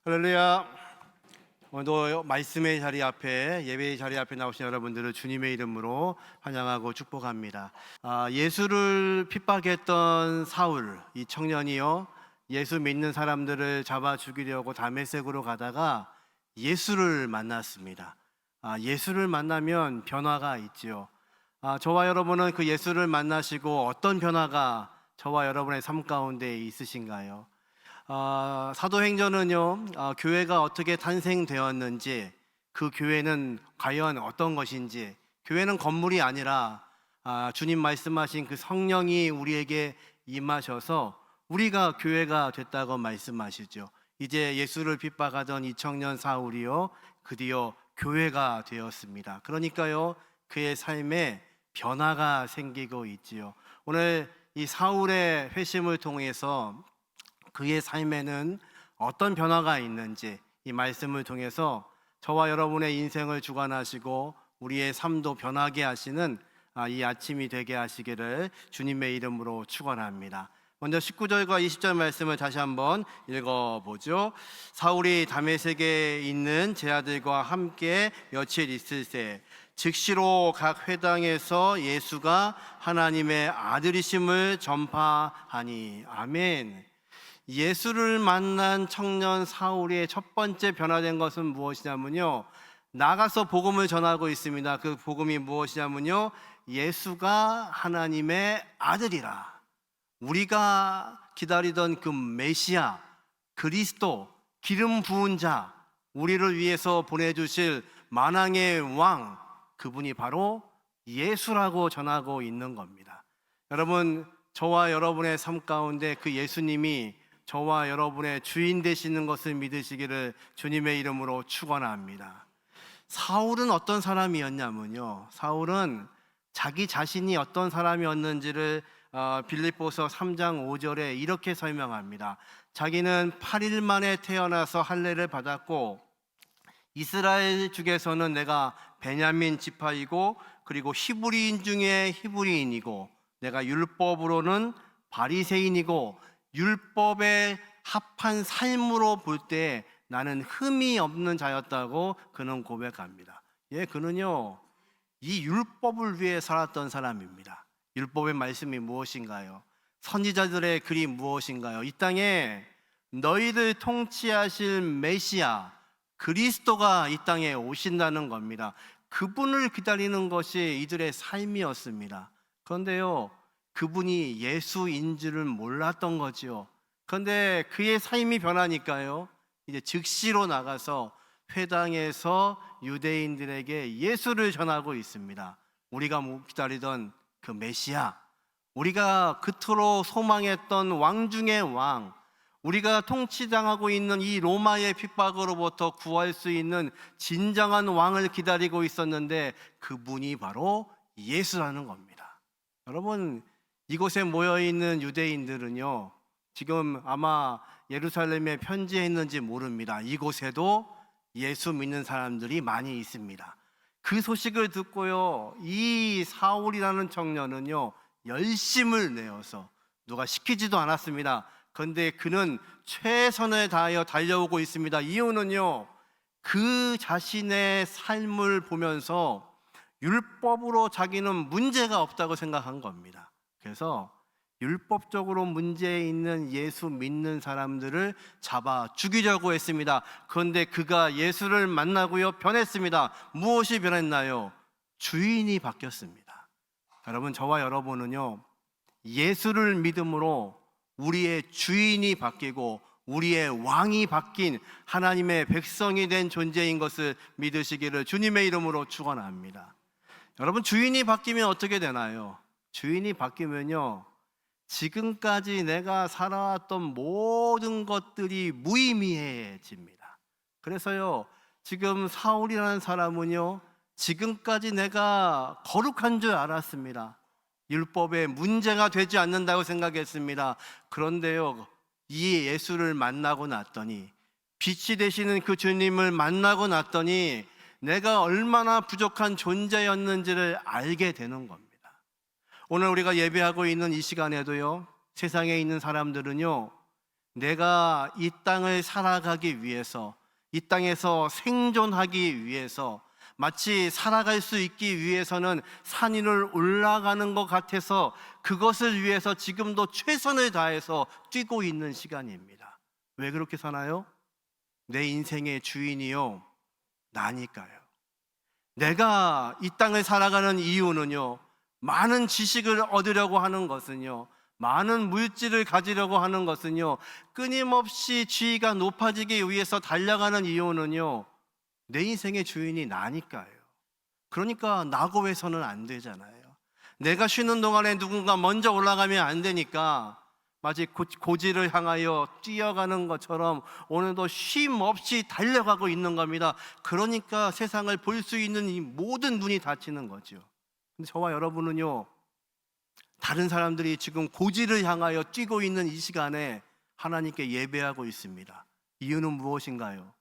할렐루야. 오늘도 말씀의 자리 앞에, 예배의 자리 앞에 나오신 여러분들을 주님의 이름으로 환영하고 축복합니다. 예수를 핍박했던 사울, 이 청년이요, 예수 믿는 사람들을 잡아 죽이려고 다메섹으로 가다가 예수를 만났습니다. 예수를 만나면 변화가 있지요. 저와 여러분은 그 예수를 만나시고 어떤 변화가 저와 여러분의 삶 가운데 있으신가요? 사도행전은요, 교회가 어떻게 탄생되었는지, 그 교회는 과연 어떤 것인지, 교회는 건물이 아니라 주님 말씀하신 그 성령이 우리에게 임하셔서 우리가 교회가 됐다고 말씀하시죠. 이제 예수를 핍박하던 이 청년 사울이요, 드디어 교회가 되었습니다. 그러니까요, 그의 삶에 변화가 생기고 있지요. 오늘 이 사울의 회심을 통해서 그의 삶에는 어떤 변화가 있는지 이 말씀을 통해서 저와 여러분의 인생을 주관하시고 우리의 삶도 변하게 하시는 이 아침이 되게 하시기를 주님의 이름으로 축원합니다. 먼저 19절과 20절 말씀을 다시 한번 읽어보죠. 사울이 다메섹에 있는 제 아들과 함께 며칠 있을새 즉시로 각 회당에서 예수가 하나님의 아들이심을 전파하니. 아멘. 예수를 만난 청년 사울의 첫 번째 변화된 것은 무엇이냐면요, 나가서 복음을 전하고 있습니다. 그 복음이 무엇이냐면요, 예수가 하나님의 아들이라. 우리가 기다리던 그 메시아, 그리스도, 기름 부은 자, 우리를 위해서 보내주실 만왕의 왕, 그분이 바로 예수라고 전하고 있는 겁니다. 여러분, 저와 여러분의 삶 가운데 그 예수님이 저와 여러분의 주인 되시는 것을 믿으시기를 주님의 이름으로 축원합니다. 사울은 어떤 사람이었냐면요, 사울은 자기 자신이 어떤 사람이었는지를 빌립보서 3장 5절에 이렇게 설명합니다. 자기는 8일 만에 태어나서 할례를 받았고 이스라엘 중에서는 내가 베냐민 지파이고 그리고 히브리인 중에 히브리인이고 내가 율법으로는 바리새인이고 율법에 합한 삶으로 볼 때 나는 흠이 없는 자였다고 그는 고백합니다. 그는요, 이 율법을 위해 살았던 사람입니다. 율법의 말씀이 무엇인가요? 선지자들의 글이 무엇인가요? 이 땅에 너희를 통치하실 메시아 그리스도가 이 땅에 오신다는 겁니다. 그분을 기다리는 것이 이들의 삶이었습니다. 그런데요, 그분이 예수인 줄은 몰랐던 거지요. 그런데 그의 삶이 변하니까요, 이제 즉시로 나가서 회당에서 유대인들에게 예수를 전하고 있습니다. 우리가 기다리던 그 메시아, 우리가 그토록 소망했던 왕 중의 왕, 우리가 통치당하고 있는 이 로마의 핍박으로부터 구할 수 있는 진정한 왕을 기다리고 있었는데 그분이 바로 예수라는 겁니다. 여러분, 이곳에 모여있는 유대인들은요, 지금 아마 예루살렘에 편지했는지 모릅니다. 이곳에도 예수 믿는 사람들이 많이 있습니다. 그 소식을 듣고요, 이 사울이라는 청년은요, 열심을 내어서, 누가 시키지도 않았습니다. 그런데 그는 최선을 다하여 달려오고 있습니다. 이유는요, 그 자신의 삶을 보면서 율법으로 자기는 문제가 없다고 생각한 겁니다. 그래서 율법적으로 문제 있는 예수 믿는 사람들을 잡아 죽이려고 했습니다. 그런데 그가 예수를 만나고요, 변했습니다. 무엇이 변했나요? 주인이 바뀌었습니다. 여러분, 저와 여러분은요, 예수를 믿음으로 우리의 주인이 바뀌고 우리의 왕이 바뀐 하나님의 백성이 된 존재인 것을 믿으시기를 주님의 이름으로 축원합니다. 여러분, 주인이 바뀌면 어떻게 되나요? 주인이 바뀌면요, 지금까지 내가 살아왔던 모든 것들이 무의미해집니다. 그래서요, 지금 사울이라는 사람은요, 지금까지 내가 거룩한 줄 알았습니다. 율법에 문제가 되지 않는다고 생각했습니다. 그런데요, 이 예수를 만나고 났더니, 빛이 되시는 그 주님을 만나고 났더니 내가 얼마나 부족한 존재였는지를 알게 되는 겁니다. 오늘 우리가 예배하고 있는 이 시간에도요, 세상에 있는 사람들은요, 내가 이 땅을 살아가기 위해서, 이 땅에서 생존하기 위해서, 마치 살아갈 수 있기 위해서는 산 위를 올라가는 것 같아서 그것을 위해서 지금도 최선을 다해서 뛰고 있는 시간입니다. 왜 그렇게 사나요? 내 인생의 주인이요, 나니까요. 내가 이 땅을 살아가는 이유는요, 많은 지식을 얻으려고 하는 것은요, 많은 물질을 가지려고 하는 것은요, 끊임없이 지위가 높아지기 위해서 달려가는 이유는요, 내 인생의 주인이 나니까요. 그러니까 나고 해서는 안 되잖아요. 내가 쉬는 동안에 누군가 먼저 올라가면 안 되니까 마치 고지를 향하여 뛰어가는 것처럼 오늘도 쉼 없이 달려가고 있는 겁니다. 그러니까 세상을 볼 수 있는 이 모든 눈이 닫히는 거죠. 근데 저와 여러분은요, 다른 사람들이 지금 고지를 향하여 뛰고 있는 이 시간에 하나님께 예배하고 있습니다. 이유는 무엇인가요?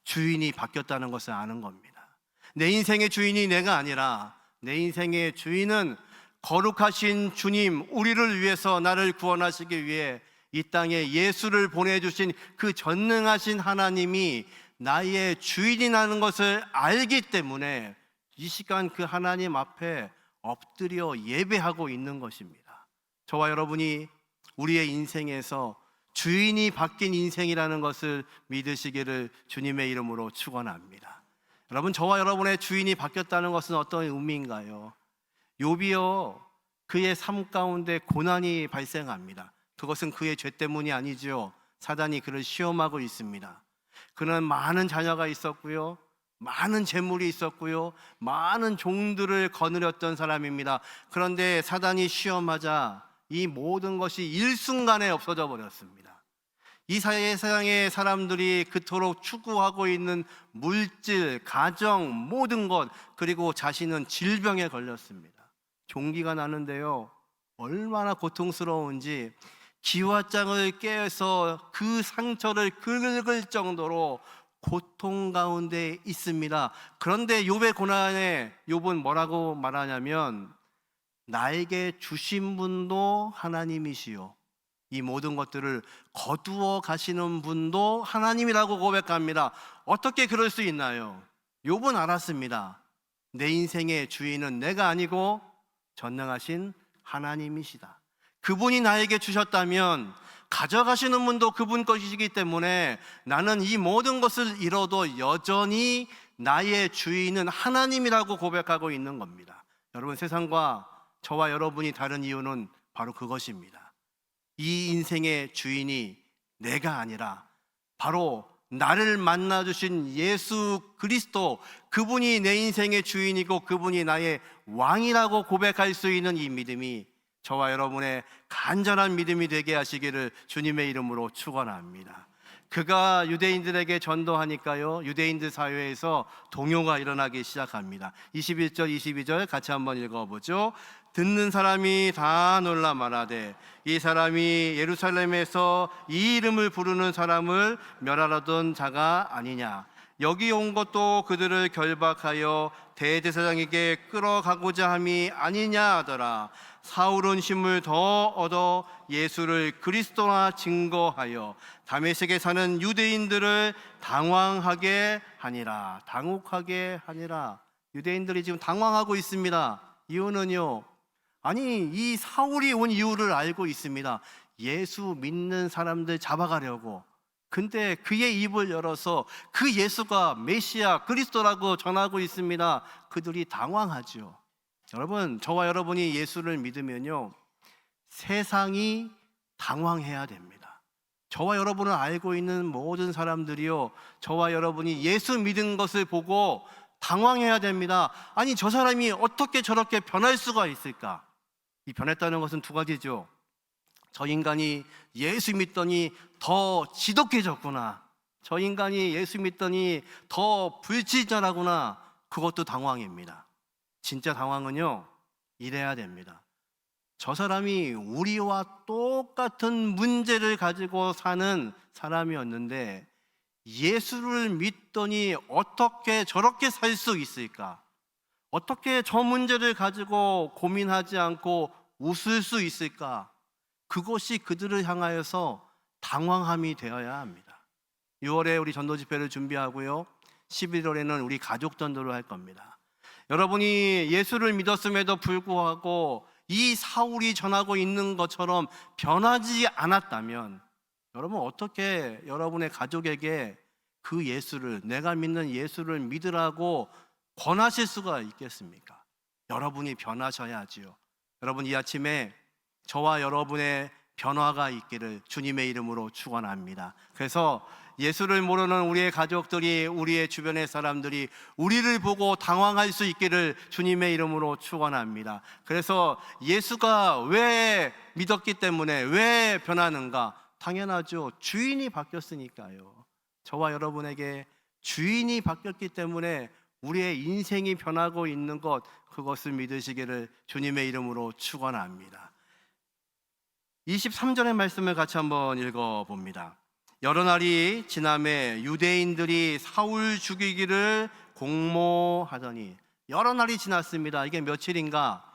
주인이 바뀌었다는 것을 아는 겁니다. 내 인생의 주인이 내가 아니라 내 인생의 주인은 거룩하신 주님, 우리를 위해서 나를 구원하시기 위해 이 땅에 예수를 보내주신 그 전능하신 하나님이 나의 주인이라는 것을 알기 때문에 이 시간 그 하나님 앞에 엎드려 예배하고 있는 것입니다. 저와 여러분이 우리의 인생에서 주인이 바뀐 인생이라는 것을 믿으시기를 주님의 이름으로 축원합니다. 여러분, 저와 여러분의 주인이 바뀌었다는 것은 어떤 의미인가요? 욥이요, 그의 삶 가운데 고난이 발생합니다. 그것은 그의 죄 때문이 아니죠. 사단이 그를 시험하고 있습니다. 그는 많은 자녀가 있었고요, 많은 재물이 있었고요, 많은 종들을 거느렸던 사람입니다. 그런데 사단이 시험하자 이 모든 것이 일순간에 없어져 버렸습니다. 이 세상의 사람들이 그토록 추구하고 있는 물질, 가정, 모든 것, 그리고 자신은 질병에 걸렸습니다. 종기가 나는데요, 얼마나 고통스러운지 기와장을 깨서 그 상처를 긁을 정도로 고통 가운데 있습니다. 그런데 욥의 고난에 욥은 뭐라고 말하냐면, 나에게 주신 분도 하나님이시요, 이 모든 것들을 거두어 가시는 분도 하나님이라고 고백합니다. 어떻게 그럴 수 있나요? 욥은 알았습니다. 내 인생의 주인은 내가 아니고 전능하신 하나님이시다. 그분이 나에게 주셨다면 가져가시는 분도 그분 것이기 때문에 나는 이 모든 것을 잃어도 여전히 나의 주인은 하나님이라고 고백하고 있는 겁니다. 여러분, 세상과 저와 여러분이 다른 이유는 바로 그것입니다. 이 인생의 주인이 내가 아니라 바로 나를 만나주신 예수 그리스도, 그분이 내 인생의 주인이고 그분이 나의 왕이라고 고백할 수 있는 이 믿음이 저와 여러분의 간절한 믿음이 되게 하시기를 주님의 이름으로 축원합니다. 그가 유대인들에게 전도하니까요, 유대인들 사회에서 동요가 일어나기 시작합니다. 21절 22절 같이 한번 읽어보죠. 듣는 사람이 다 놀라 말하되 이 사람이 예루살렘에서 이 이름을 부르는 사람을 멸하려던 자가 아니냐. 여기 온 것도 그들을 결박하여 대제사장에게 끌어가고자 함이 아니냐 하더라. 사울은 힘을 더 얻어 예수를 그리스도라 증거하여 다메섹에 사는 유대인들을 당황하게 하니라. 당혹하게 하니라. 유대인들이 지금 당황하고 있습니다. 이유는요, 아니, 이 사울이 온 이유를 알고 있습니다. 예수 믿는 사람들 잡아가려고. 근데 그의 입을 열어서 그 예수가 메시아 그리스도라고 전하고 있습니다. 그들이 당황하죠. 여러분, 저와 여러분이 예수를 믿으면요, 세상이 당황해야 됩니다. 저와 여러분을 알고 있는 모든 사람들이요, 저와 여러분이 예수 믿은 것을 보고 당황해야 됩니다. 아니, 저 사람이 어떻게 저렇게 변할 수가 있을까? 이 변했다는 것은 두 가지죠. 저 인간이 예수 믿더니 더 지독해졌구나, 저 인간이 예수 믿더니 더 불친절하구나, 그것도 당황입니다. 진짜 당황은요, 이래야 됩니다. 저 사람이 우리와 똑같은 문제를 가지고 사는 사람이었는데 예수를 믿더니 어떻게 저렇게 살 수 있을까? 어떻게 저 문제를 가지고 고민하지 않고 웃을 수 있을까? 그것이 그들을 향하여서 당황함이 되어야 합니다. 6월에 우리 전도 집회를 준비하고요, 11월에는 우리 가족 전도를 할 겁니다. 여러분이 예수를 믿었음에도 불구하고 이 사울이 전하고 있는 것처럼 변하지 않았다면 여러분 어떻게 여러분의 가족에게 그 예수를, 내가 믿는 예수를 믿으라고 권하실 수가 있겠습니까? 여러분이 변하셔야지요. 여러분, 이 아침에 저와 여러분의 변화가 있기를 주님의 이름으로 축원합니다. 그래서 예수를 모르는 우리의 가족들이, 우리의 주변의 사람들이 우리를 보고 당황할 수 있기를 주님의 이름으로 축원합니다. 그래서 예수가 왜 믿었기 때문에 왜 변하는가? 당연하죠. 주인이 바뀌었으니까요. 저와 여러분에게 주인이 바뀌었기 때문에 우리의 인생이 변하고 있는 것, 그것을 믿으시기를 주님의 이름으로 축원합니다. 23절의 말씀을 같이 한번 읽어봅니다. 여러 날이 지남에 유대인들이 사울 죽이기를 공모하더니, 여러 날이 지났습니다. 이게 며칠인가?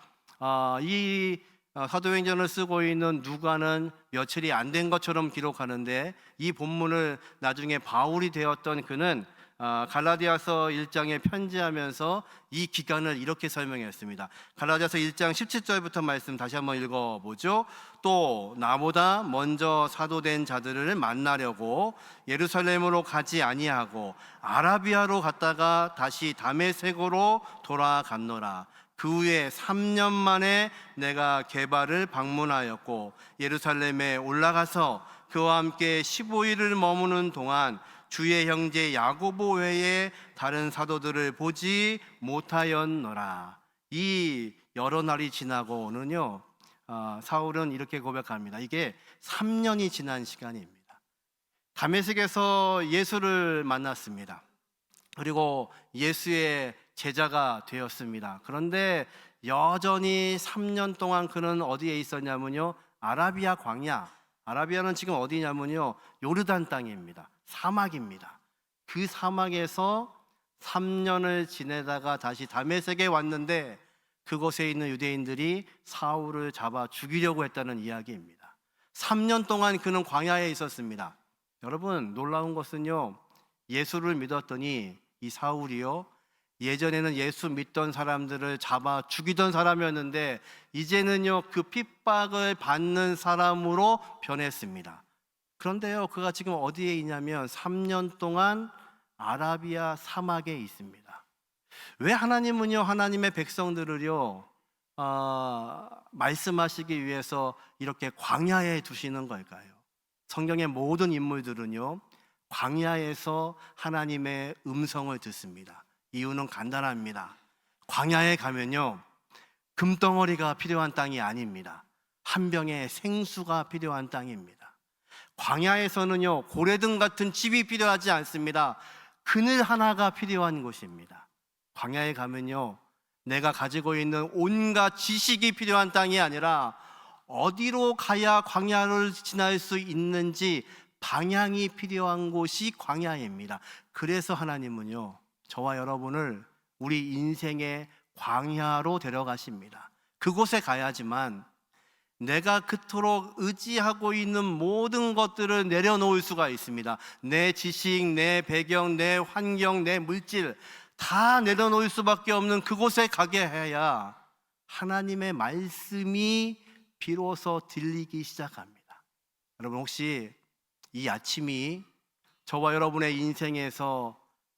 이 사도행전을 쓰고 있는 누가는 며칠이 안 된 것처럼 기록하는데, 이 본문을 나중에 바울이 되었던 그는 갈라디아서 1장에 편지하면서 이 기간을 이렇게 설명했습니다. 갈라디아서 1장 17절부터 말씀 다시 한번 읽어보죠. 또 나보다 먼저 사도된 자들을 만나려고 예루살렘으로 가지 아니하고 아라비아로 갔다가 다시 다메섹으로 돌아갔노라. 그 후에 3년 만에 내가 게바를 방문하였고 예루살렘에 올라가서 그와 함께 15일을 머무는 동안 주의 형제 야고보 외에 다른 사도들을 보지 못하였노라. 이 여러 날이 지나고는요, 사울은 이렇게 고백합니다. 이게 3년이 지난 시간입니다. 다메섹에서 예수를 만났습니다. 그리고 예수의 제자가 되었습니다. 그런데 여전히 3년 동안 그는 어디에 있었냐면요, 아라비아 광야. 아라비아는 지금 어디냐면요, 요르단 땅입니다. 사막입니다. 그 사막에서 3년을 지내다가 다시 다메섹에 왔는데 그곳에 있는 유대인들이 사울을 잡아 죽이려고 했다는 이야기입니다. 3년 동안 그는 광야에 있었습니다. 여러분, 놀라운 것은요, 예수를 믿었더니 이 사울이요, 예전에는 예수 믿던 사람들을 잡아 죽이던 사람이었는데 이제는요, 그 핍박을 받는 사람으로 변했습니다. 그런데요, 그가 지금 어디에 있냐면 3년 동안 아라비아 사막에 있습니다. 왜 하나님은요, 하나님의 백성들을요, 말씀하시기 위해서 이렇게 광야에 두시는 걸까요? 성경의 모든 인물들은요, 광야에서 하나님의 음성을 듣습니다. 이유는 간단합니다. 광야에 가면요, 금덩어리가 필요한 땅이 아닙니다. 한 병의 생수가 필요한 땅입니다. 광야에서는요, 고래등 같은 집이 필요하지 않습니다. 그늘 하나가 필요한 곳입니다. 광야에 가면요, 내가 가지고 있는 온갖 지식이 필요한 땅이 아니라 어디로 가야 광야를 지날 수 있는지 방향이 필요한 곳이 광야입니다. 그래서 하나님은요, 저와 여러분을 우리 인생의 광야로 데려가십니다. 그곳에 가야지만 내가 그토록 의지하고 있는 모든 것들을 내려놓을 수가 있습니다. 내 지식, 내 배경, 내 환경, 내 물질 다 내려놓을 수밖에 없는 그곳에 가게 해야 하나님의 말씀이 비로소 들리기 시작합니다. 여러분, 혹시 이 아침이 저와 여러분의 인생에서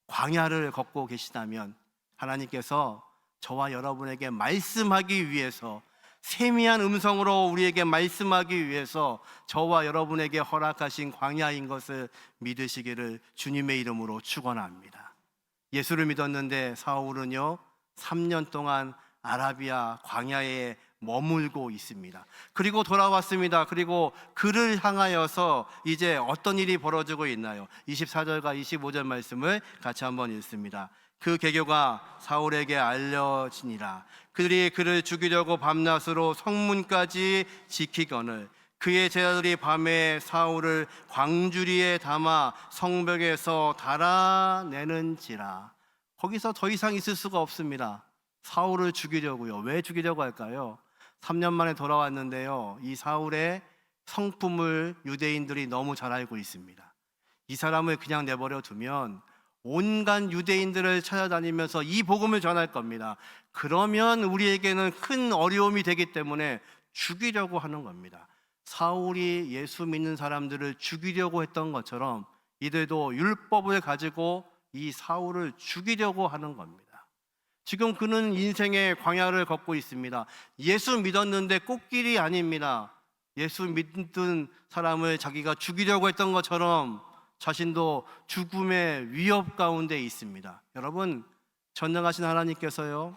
광야를 걷고 계시다면 하나님께서 저와 여러분에게 말씀하기 위해서, 세미한 음성으로 우리에게 말씀하기 위해서 저와 여러분에게 허락하신 광야인 것을 믿으시기를 주님의 이름으로 축원합니다. 예수를 믿었는데 사울은요, 3년 동안 아라비아 광야에 머물고 있습니다. 그리고 돌아왔습니다. 그리고 그를 향하여서 이제 어떤 일이 벌어지고 있나요? 24절과 25절 말씀을 같이 한번 읽습니다. 그 계교가 사울에게 알려지니라. 그들이 그를 죽이려고 밤낮으로 성문까지 지키거늘 그의 제자들이 밤에 사울을 광주리에 담아 성벽에서 달아내는지라. 거기서 더 이상 있을 수가 없습니다. 사울을 죽이려고요. 왜 죽이려고 할까요? 3년 만에 돌아왔는데요, 이 사울의 성품을 유대인들이 너무 잘 알고 있습니다. 이 사람을 그냥 내버려 두면 온갖 유대인들을 찾아다니면서 이 복음을 전할 겁니다. 그러면 우리에게는 큰 어려움이 되기 때문에 죽이려고 하는 겁니다. 사울이 예수 믿는 사람들을 죽이려고 했던 것처럼 이들도 율법을 가지고 이 사울을 죽이려고 하는 겁니다. 지금 그는 인생의 광야를 걷고 있습니다. 예수 믿었는데 꽃길이 아닙니다. 예수 믿는 사람을 자기가 죽이려고 했던 것처럼 자신도 죽음의 위협 가운데 있습니다. 여러분, 전능하신 하나님께서요,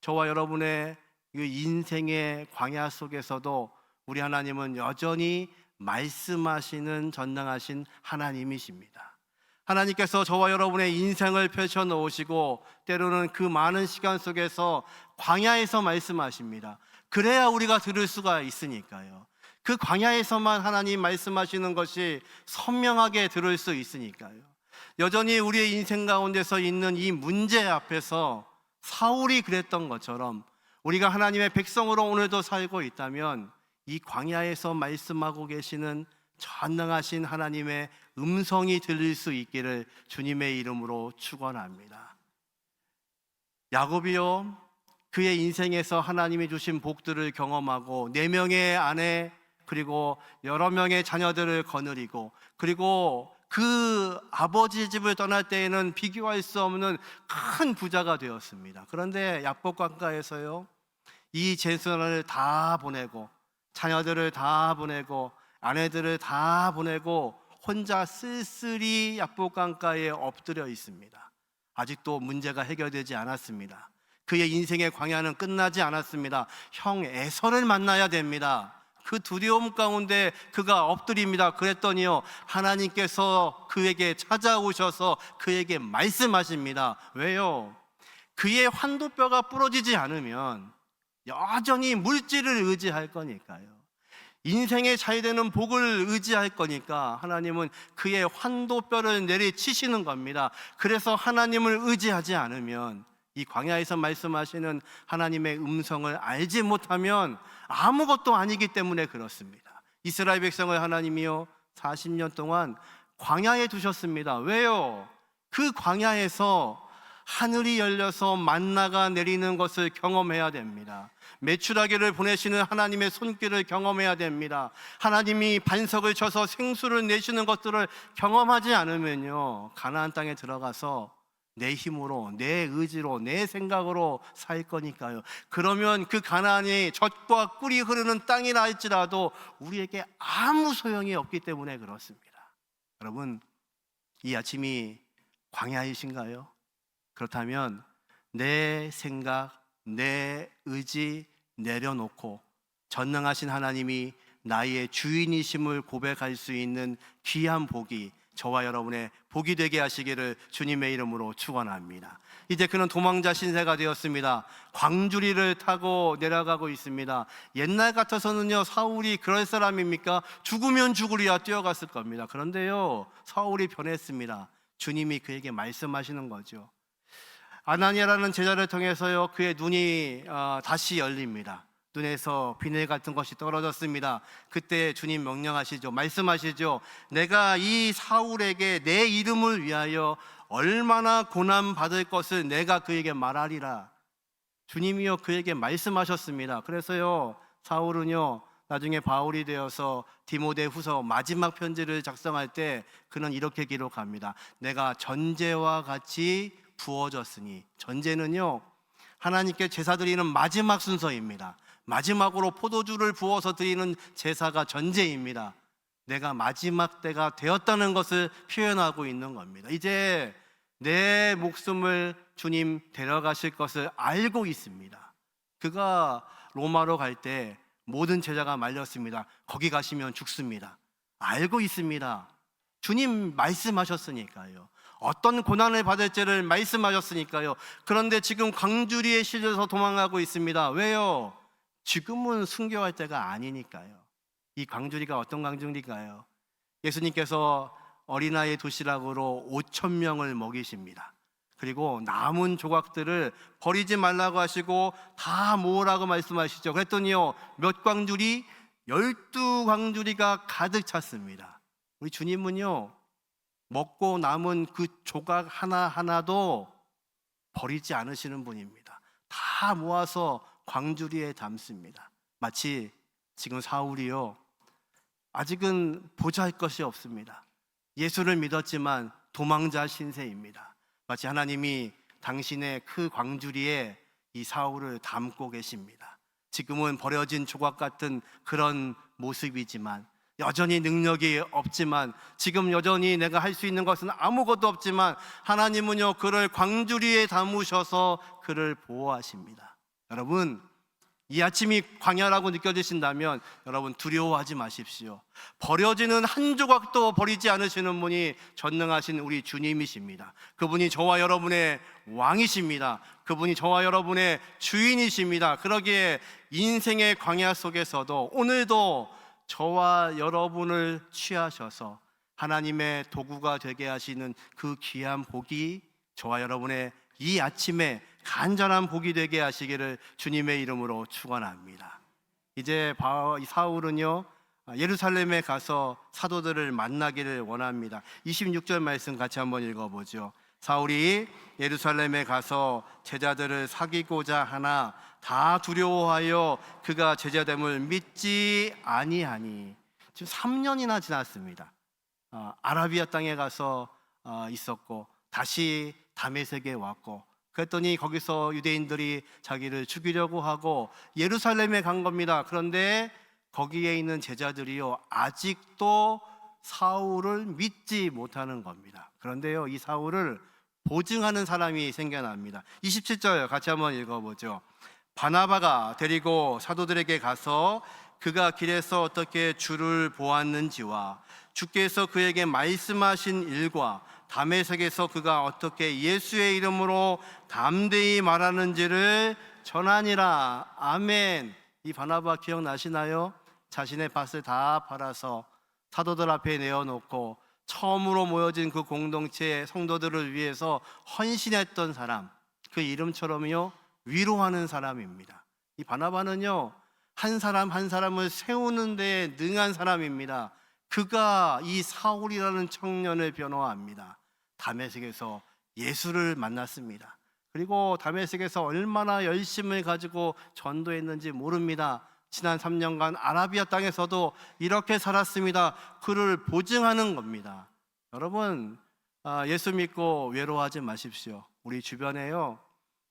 저와 여러분의 인생의 광야 속에서도 우리 하나님은 여전히 말씀하시는 전능하신 하나님이십니다. 하나님께서 저와 여러분의 인생을 펼쳐 놓으시고 때로는 그 많은 시간 속에서 광야에서 말씀하십니다. 그래야 우리가 들을 수가 있으니까요. 그 광야에서만 하나님 말씀하시는 것이 선명하게 들을 수 있으니까요. 여전히 우리의 인생 가운데서 있는 이 문제 앞에서 사울이 그랬던 것처럼 우리가 하나님의 백성으로 오늘도 살고 있다면 이 광야에서 말씀하고 계시는 전능하신 하나님의 음성이 들릴 수 있기를 주님의 이름으로 축원합니다. 야곱이요, 그의 인생에서 하나님이 주신 복들을 경험하고 4명의 아내 그리고 여러 명의 자녀들을 거느리고 그리고 그 아버지 집을 떠날 때에는 비교할 수 없는 큰 부자가 되었습니다. 그런데 야복강가에서요, 이 제사를 다 보내고 자녀들을 다 보내고 아내들을 다 보내고 혼자 쓸쓸히 야복강가에 엎드려 있습니다. 아직도 문제가 해결되지 않았습니다. 그의 인생의 광야는 끝나지 않았습니다. 형 에서를 만나야 됩니다. 그 두려움 가운데 그가 엎드립니다. 그랬더니요, 하나님께서 그에게 찾아오셔서 그에게 말씀하십니다. 왜요? 그의 환도뼈가 부러지지 않으면 여전히 물질을 의지할 거니까요. 인생에 잘 되는 복을 의지할 거니까 하나님은 그의 환도뼈를 내리치시는 겁니다. 그래서 하나님을 의지하지 않으면, 이 광야에서 말씀하시는 하나님의 음성을 알지 못하면 아무것도 아니기 때문에 그렇습니다. 이스라엘 백성을 하나님이요 40년 동안 광야에 두셨습니다. 왜요? 그 광야에서 하늘이 열려서 만나가 내리는 것을 경험해야 됩니다. 메추라기를 보내시는 하나님의 손길을 경험해야 됩니다. 하나님이 반석을 쳐서 생수를 내시는 것들을 경험하지 않으면요, 가나안 땅에 들어가서 내 힘으로, 내 의지로, 내 생각으로 살 거니까요. 그러면 그 가나안이 젖과 꿀이 흐르는 땅이라 할지라도 우리에게 아무 소용이 없기 때문에 그렇습니다. 여러분, 이 아침이 광야이신가요? 그렇다면 내 생각, 내 의지 내려놓고 전능하신 하나님이 나의 주인이심을 고백할 수 있는 귀한 복이 저와 여러분의 복이 되게 하시기를 주님의 이름으로 축원합니다. 이제 그는 도망자 신세가 되었습니다. 광주리를 타고 내려가고 있습니다. 옛날 같아서는요, 사울이 그럴 사람입니까? 죽으면 죽으리야 뛰어갔을 겁니다. 그런데요, 사울이 변했습니다. 주님이 그에게 말씀하시는 거죠. 아나니아라는 제자를 통해서요, 그의 눈이 다시 열립니다. 눈에서 비늘 같은 것이 떨어졌습니다. 그때 주님 명령하시죠. 말씀하시죠. 내가 이 사울에게 내 이름을 위하여 얼마나 고난 받을 것을 내가 그에게 말하리라. 주님이요 그에게 말씀하셨습니다. 그래서요, 사울은요 나중에 바울이 되어서 디모데후서 마지막 편지를 작성할 때 그는 이렇게 기록합니다. 내가 전제와 같이 부어졌으니, 전제는요 하나님께 제사 드리는 마지막 순서입니다. 마지막으로 포도주를 부어서 드리는 제사가 전제입니다. 내가 마지막 때가 되었다는 것을 표현하고 있는 겁니다. 이제 내 목숨을 주님 데려가실 것을 알고 있습니다. 그가 로마로 갈 때 모든 제자가 말렸습니다. 거기 가시면 죽습니다. 알고 있습니다. 주님 말씀하셨으니까요. 어떤 고난을 받을지를 말씀하셨으니까요. 그런데 지금 광주리에 실려서 도망가고 있습니다. 왜요? 지금은 순교할 때가 아니니까요. 이 광주리가 어떤 광주리인가요? 예수님께서 어린아이 도시락으로 5,000명을 먹이십니다. 그리고 남은 조각들을 버리지 말라고 하시고 다 모으라고 말씀하시죠. 그랬더니요, 몇 광주리? 12광주리가 가득 찼습니다. 우리 주님은요, 먹고 남은 그 조각 하나하나도 버리지 않으시는 분입니다. 다 모아서 광주리에 담습니다. 마치 지금 사울이요, 아직은 보잘 것이 없습니다. 예수를 믿었지만 도망자 신세입니다. 마치 하나님이 당신의 그 광주리에 이 사울을 담고 계십니다. 지금은 버려진 조각 같은 그런 모습이지만, 여전히 능력이 없지만, 지금 여전히 내가 할 수 있는 것은 아무것도 없지만, 하나님은요, 그를 광주리에 담으셔서 그를 보호하십니다. 여러분, 이 아침이 광야라고 느껴지신다면 여러분 두려워하지 마십시오. 버려지는 한 조각도 버리지 않으시는 분이 전능하신 우리 주님이십니다. 그분이 저와 여러분의 왕이십니다. 그분이 저와 여러분의 주인이십니다. 그러기에 인생의 광야 속에서도 오늘도 저와 여러분을 취하셔서 하나님의 도구가 되게 하시는 그 귀한 복이 저와 여러분의 이 아침에 간절한 복이 되게 하시기를 주님의 이름으로 축원합니다. 이제 사울은요, 예루살렘에 가서 사도들을 만나기를 원합니다. 26절 말씀 같이 한번 읽어보죠. 사울이 예루살렘에 가서 제자들을 사귀고자 하나 다 두려워하여 그가 제자됨을 믿지 아니하니. 지금 3년이나 지났습니다. 아라비아 땅에 가서 있었고 다시 다메섹에 왔고, 그랬더니 거기서 유대인들이 자기를 죽이려고 하고 예루살렘에 간 겁니다. 그런데 거기에 있는 제자들이요, 아직도 사울을 믿지 못하는 겁니다. 그런데요, 이 사울을 보증하는 사람이 생겨납니다. 27절 같이 한번 읽어보죠. 바나바가 데리고 사도들에게 가서 그가 길에서 어떻게 주를 보았는지와 주께서 그에게 말씀하신 일과 다메섹에서 그가 어떻게 예수의 이름으로 담대히 말하는지를 전하니라. 아멘. 이 바나바 기억나시나요? 자신의 밭을 다 팔아서 사도들 앞에 내어놓고 처음으로 모여진 그 공동체의 성도들을 위해서 헌신했던 사람, 그 이름처럼요 위로하는 사람입니다. 이 바나바는요 한 사람 한 사람을 세우는 데 능한 사람입니다. 그가 이 사울이라는 청년을 변호합니다. 다메섹에서 예수를 만났습니다. 그리고 다메섹에서 얼마나 열심을 가지고 전도했는지 모릅니다. 지난 3년간 아라비아 땅에서도 이렇게 살았습니다. 그를 보증하는 겁니다. 여러분, 예수 믿고 외로워하지 마십시오. 우리 주변에요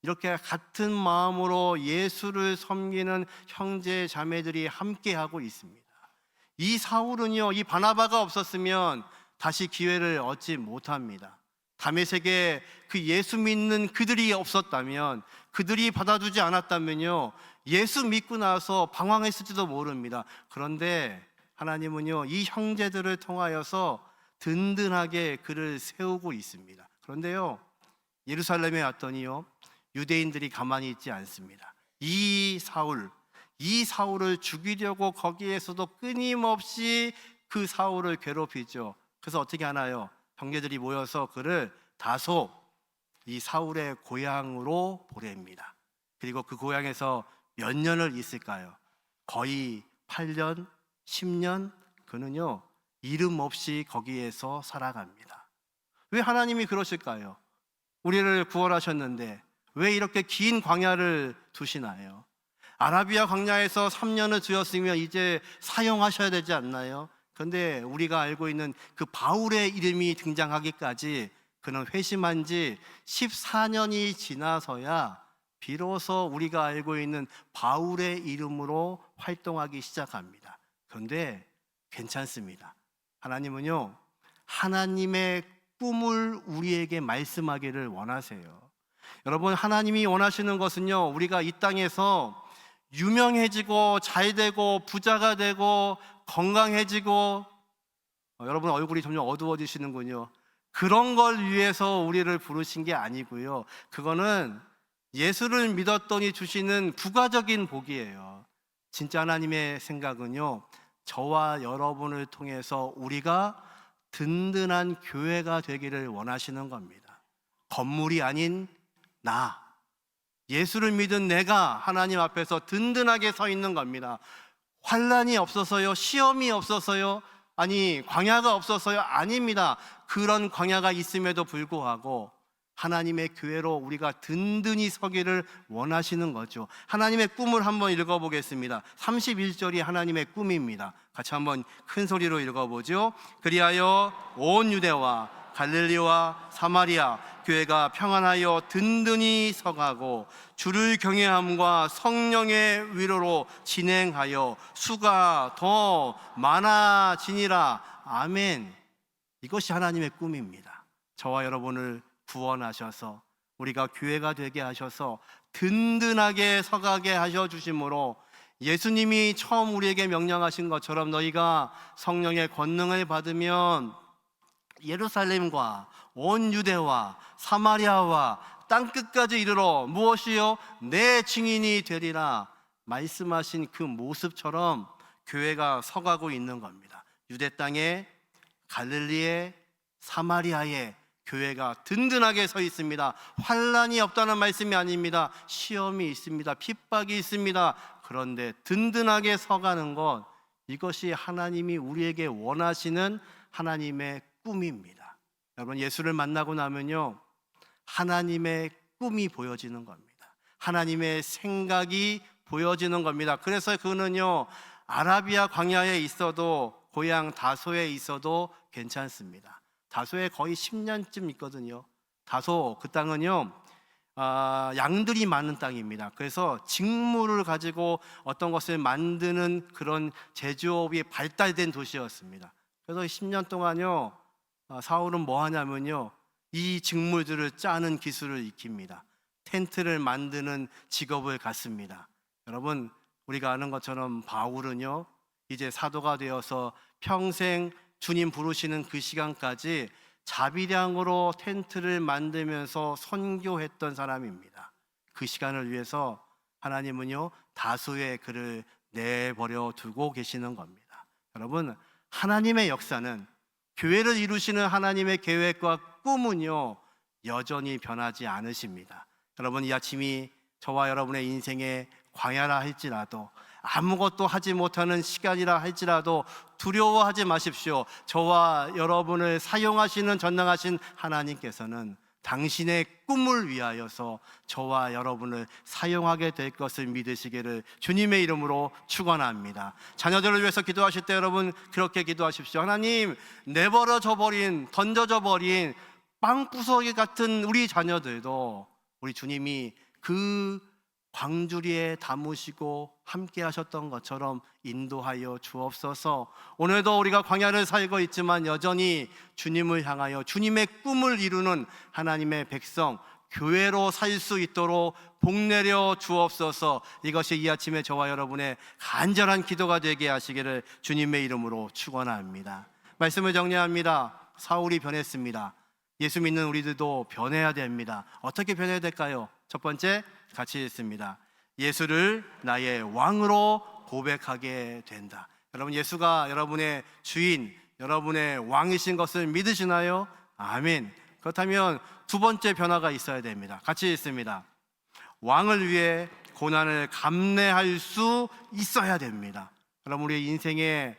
이렇게 같은 마음으로 예수를 섬기는 형제 자매들이 함께하고 있습니다. 이 사울은요, 이 바나바가 없었으면 다시 기회를 얻지 못합니다. 다메섹에 그 예수 믿는 그들이 없었다면, 그들이 받아주지 않았다면요 예수 믿고 나서 방황했을지도 모릅니다. 그런데 하나님은요 이 형제들을 통하여서 든든하게 그를 세우고 있습니다. 그런데요 예루살렘에 왔더니요 유대인들이 가만히 있지 않습니다. 이 사울을 죽이려고 거기에서도 끊임없이 그 사울을 괴롭히죠. 그래서 어떻게 하나요? 형제들이 모여서 그를 다소 이 사울의 고향으로 보냅니다. 그리고 그 고향에서 몇 년을 있을까요? 거의 8년, 10년. 그는요 이름 없이 거기에서 살아갑니다. 왜 하나님이 그러실까요? 우리를 구원하셨는데 왜 이렇게 긴 광야를 두시나요? 아라비아 광야에서 3년을 두었으면 이제 사용하셔야 되지 않나요? 그런데 우리가 알고 있는 그 바울의 이름이 등장하기까지 그는 회심한 지 14년이 지나서야 비로소 우리가 알고 있는 바울의 이름으로 활동하기 시작합니다. 그런데 괜찮습니다. 하나님은요 하나님의 꿈을 우리에게 말씀하기를 원하세요. 여러분, 하나님이 원하시는 것은요 우리가 이 땅에서 유명해지고 잘되고 부자가 되고 건강해지고, 여러분 얼굴이 점점 어두워지시는군요. 그런 걸 위해서 우리를 부르신 게 아니고요, 그거는 예수를 믿었더니 주시는 부가적인 복이에요. 진짜 하나님의 생각은요 저와 여러분을 통해서 우리가 든든한 교회가 되기를 원하시는 겁니다. 건물이 아닌 예수를 믿은 내가 하나님 앞에서 든든하게 서 있는 겁니다. 환란이 없어서요, 시험이 없어서요, 아니 광야가 없어서요, 아닙니다. 그런 광야가 있음에도 불구하고 하나님의 교회로 우리가 든든히 서기를 원하시는 거죠. 하나님의 꿈을 한번 읽어보겠습니다. 31절이 하나님의 꿈입니다. 같이 한번 큰 소리로 읽어보죠. 그리하여 온 유대와 갈릴리와 사마리아 교회가 평안하여 든든히 서가고 주를 경외함과 성령의 위로로 진행하여 수가 더 많아지니라. 아멘. 이것이 하나님의 꿈입니다. 저와 여러분을 구원하셔서 우리가 교회가 되게 하셔서 든든하게 서가게 하셔 주심으로 예수님이 처음 우리에게 명령하신 것처럼 너희가 성령의 권능을 받으면 예루살렘과 온 유대와 사마리아와 땅끝까지 이르러 무엇이요? 내 증인이 되리라 말씀하신 그 모습처럼 교회가 서가고 있는 겁니다. 유대 땅에, 갈릴리에, 사마리아에 교회가 든든하게 서 있습니다. 환란이 없다는 말씀이 아닙니다. 시험이 있습니다. 핍박이 있습니다. 그런데 든든하게 서가는 것, 이것이 하나님이 우리에게 원하시는 하나님의 꿈입니다. 여러분, 예수를 만나고 나면요, 하나님의 꿈이 보여지는 겁니다. 하나님의 생각이 보여지는 겁니다. 그래서 그는요, 아라비아 광야에 있어도, 고향 다소에 있어도 괜찮습니다. 다소에 거의 10년쯤 있거든요. 다소 그 땅은요, 양들이 많은 땅입니다. 그래서 직물을 가지고 어떤 것을 만드는 그런 제조업이 발달된 도시였습니다. 그래서 10년 동안요, 사울은 뭐 하냐면요, 이 직물들을 짜는 기술을 익힙니다. 텐트를 만드는 직업을 갖습니다. 여러분, 우리가 아는 것처럼 바울은요, 이제 사도가 되어서 평생 주님 부르시는 그 시간까지 자비량으로 텐트를 만들면서 선교했던 사람입니다. 그 시간을 위해서 하나님은요, 다수의 그를 내버려 두고 계시는 겁니다. 여러분, 하나님의 역사는, 교회를 이루시는 하나님의 계획과 꿈은요, 여전히 변하지 않으십니다. 여러분, 이 아침이 저와 여러분의 인생의 광야라 할지라도, 아무것도 하지 못하는 시간이라 할지라도 두려워하지 마십시오. 저와 여러분을 사용하시는 전능하신 하나님께서는 당신의 꿈을 위하여서 저와 여러분을 사용하게 될 것을 믿으시기를 주님의 이름으로 축원합니다. 자녀들을 위해서 기도하실 때 여러분 그렇게 기도하십시오. 하나님, 내버려져 버린, 던져져 버린 빵부서기 같은 우리 자녀들도 우리 주님이 그 광주리에 담으시고 함께 하셨던 것처럼 인도하여 주옵소서. 오늘도 우리가 광야를 살고 있지만 여전히 주님을 향하여 주님의 꿈을 이루는 하나님의 백성, 교회로 살 수 있도록 복내려 주옵소서. 이것이 이 아침에 저와 여러분의 간절한 기도가 되게 하시기를 주님의 이름으로 축원합니다. 말씀을 정리합니다. 사울이 변했습니다. 예수 믿는 우리들도 변해야 됩니다. 어떻게 변해야 될까요? 첫 번째, 같이 읽습니다. 예수를 나의 왕으로 고백하게 된다. 여러분, 예수가 여러분의 주인, 여러분의 왕이신 것을 믿으시나요? 아멘. 그렇다면 두 번째 변화가 있어야 됩니다. 같이 읽습니다. 왕을 위해 고난을 감내할 수 있어야 됩니다. 여러분, 우리의 인생의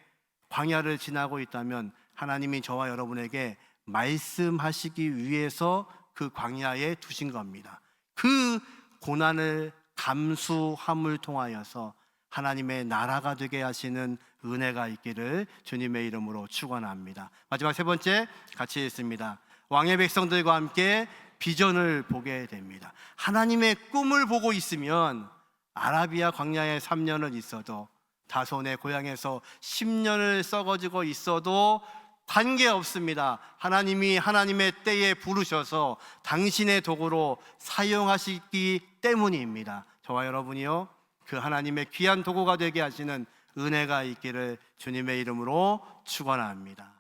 광야를 지나고 있다면 하나님이 저와 여러분에게 말씀하시기 위해서 그 광야에 두신 겁니다. 그 고난을 감수함을 통하여서 하나님의 나라가 되게 하시는 은혜가 있기를 주님의 이름으로 축원합니다. 마지막 세 번째, 같이 읽습니다. 왕의 백성들과 함께 비전을 보게 됩니다. 하나님의 꿈을 보고 있으면 아라비아 광야에 3년을 있어도, 다손의 고향에서 10년을 썩어지고 있어도 관계없습니다. 하나님이 하나님의 때에 부르셔서 당신의 도구로 사용하시기 때문입니다. 저와 여러분이요, 그 하나님의 귀한 도구가 되게 하시는 은혜가 있기를 주님의 이름으로 축원합니다.